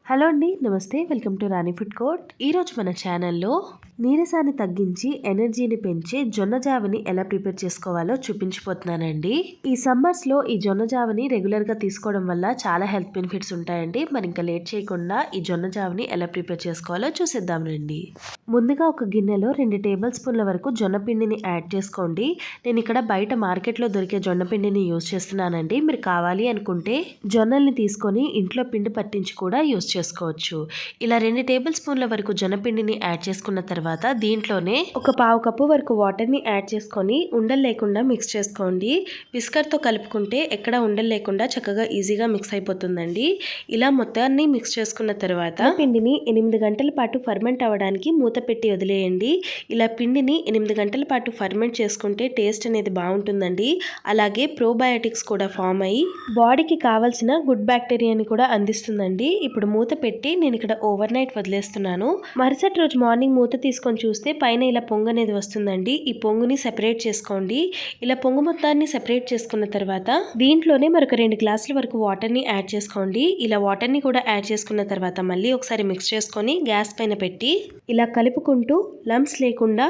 Hello అండి, నమస్తే. Welcome to Rani food court. ఈరోజు మన ఛానల్లో నీరసాన్ని తగ్గించి ఎనర్జీని పెంచే జొన్న జావని ఎలా ప్రిపేర్ చేసుకోవాలో చూపించిపోతున్నానండి. ఈ సమ్మర్స్లో ఈ జొన్న జావని రెగ్యులర్గా తీసుకోవడం వల్ల చాలా హెల్త్ బెనిఫిట్స్ ఉంటాయండి. మరి ఇంకా లేట్ చేయకుండా ఈ జొన్న జావని ఎలా ప్రిపేర్ చేసుకోవాలో చూసేద్దామండి. ముందుగా ఒక గిన్నెలో 2 టేబుల్ స్పూన్ల వరకు జొన్న పిండిని యాడ్ చేసుకోండి. నేను ఇక్కడ బయట మార్కెట్లో దొరికే జొన్న పిండిని యూజ్ చేస్తున్నానండి. మీరు కావాలి అనుకుంటే జొన్నల్ని తీసుకొని ఇంట్లో పిండి పట్టించి కూడా యూజ్ చేసుకోవచ్చు. ఇలా 2 టేబుల్ స్పూన్ల వరకు జొన్నపిండిని యాడ్ చేసుకున్న తర్వాత దీంట్లోనే ఒక పావు కప్పు వరకు వాటర్ని యాడ్ చేసుకొని ఉండలు లేకుండా మిక్స్ చేసుకోండి. విస్కర్తో కలుపుకుంటే ఎక్కడ ఉండలు లేకుండా చక్కగా ఈజీగా మిక్స్ అయిపోతుందండి. ఇలా మొత్తాన్ని మిక్స్ చేసుకున్న తర్వాత పిండిని 8 గంటల పాటు ఫర్మెంట్ అవ్వడానికి మూత పెట్టి వదిలేయండి. ఇలా పిండిని 8 గంటల పాటు ఫర్మెంట్ చేసుకుంటే టేస్ట్ అనేది బాగుంటుందండి. అలాగే ప్రోబయాటిక్స్ కూడా ఫామ్ అయ్యి బాడీకి కావాల్సిన గుడ్ బ్యాక్టీరియాని కూడా అందిస్తుందండి. ఇప్పుడు మూత పెట్టి నేను ఇక్కడ ఓవర్ నైట్ వదిలేస్తున్నాను. మరుసటి రోజు మార్నింగ్ మూత తీసుకొని చూస్తే పైన ఇలా పొంగు అనేది వస్తుందండి. ఈ పొంగుని సెపరేట్ చేసుకోండి. ఇలా పొంగు మొత్తాన్ని సెపరేట్ చేసుకున్న తర్వాత దీంట్లోనే మరొక 2 గ్లాసుల వరకు వాటర్ని యాడ్ చేసుకోండి. ఇలా వాటర్ని కూడా యాడ్ చేసుకున్న తర్వాత మళ్ళీ ఒకసారి మిక్స్ చేసుకొని గ్యాస్ పైన పెట్టి ఇలా కలుపుకుంటూ లంప్స్ లేకుండా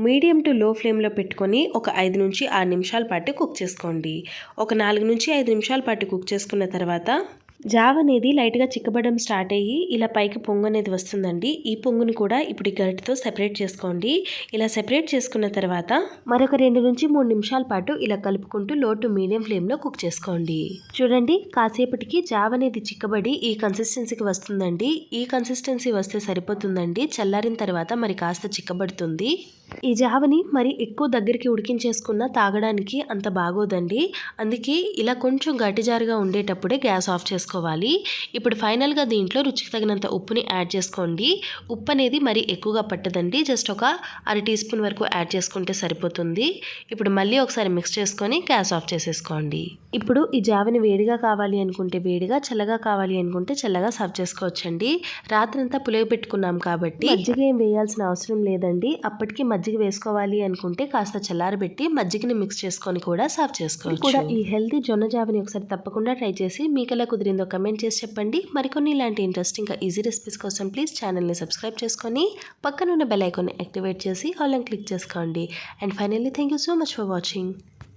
మీడియం టు లో ఫ్లేమ్లో పెట్టుకొని ఒక 5 నుంచి 6 నిమిషాల పాటు కుక్ చేసుకోండి. ఒక 4 నుంచి 5 నిమిషాల పాటు కుక్ చేసుకున్న తర్వాత జావ అనేది లైట్గా చిక్కబడడం స్టార్ట్ అయ్యి ఇలా పైకి పొంగు అనేది వస్తుందండి. ఈ పొంగుని కూడా ఇప్పుడు ఈ గరిటెతో సెపరేట్ చేసుకోండి. ఇలా సెపరేట్ చేసుకున్న తర్వాత మరొక 2 నుంచి 3 నిమిషాల పాటు ఇలా కలుపుకుంటూ లో టు మీడియం ఫ్లేమ్లో కుక్ చేసుకోండి. చూడండి, కాసేపటికి జావ అనేది చిక్కబడి ఈ కన్సిస్టెన్సీకి వస్తుందండి. ఈ కన్సిస్టెన్సీ వస్తే సరిపోతుందండి. చల్లారిన తర్వాత మరి కాస్త చిక్కబడుతుంది. ఈ జావని మరి ఎక్కువ దగ్గరికి ఉడికించేసుకున్న తాగడానికి అంత బాగోదండి. అందుకే ఇలా కొంచెం గట్టిజారుగా ఉండేటప్పుడే గ్యాస్ ఆఫ్ చేసుకోవాలి. ఇప్పుడు ఫైనల్గా దీంట్లో రుచికి తగినంత ఉప్పుని యాడ్ చేసుకోండి. ఉప్పు అనేది మరి ఎక్కువగా పట్టదండి. జస్ట్ ఒక 1/2 టీ స్పూన్ వరకు యాడ్ చేసుకుంటే సరిపోతుంది. ఇప్పుడు మళ్ళీ ఒకసారి మిక్స్ చేసుకొని గ్యాస్ ఆఫ్ చేసేసుకోండి. ఇప్పుడు ఈ జావని వేడిగా కావాలి అనుకుంటే వేడిగా, చల్లగా కావాలి అనుకుంటే చల్లగా సర్వ్ చేసుకోవచ్చండి. రాత్రంతా పులియబెట్టుకున్నాం కాబట్టి మజ్జిగ ఏం వేయాల్సిన అవసరం లేదండి. అప్పటికి మజ్జిగ వేసుకోవాలి అనుకుంటే కాస్త చల్లారబెట్టి మజ్జిగని మిక్స్ చేసుకొని కూడా సర్వ్ చేసుకోవచ్చు. కూడా ఈ హెల్తీ జొన్న జావని ఒకసారి తప్పకుండా ట్రై చేసి మీకు ఎలా కుదిరిందో కమెంట్ చేసి చెప్పండి. మరికొన్ని ఇలాంటి ఇంట్రెస్టింగ్ ఈజీ రెసిపీస్ కోసం ప్లీజ్ ఛానల్ని సబ్స్క్రైబ్ చేసుకొని పక్కనున్న బెల్ ఐకాన్ని యాక్టివేట్ చేసి ఆల్ అని క్లిక్ చేసుకోండి. And finally thank you so much for watching.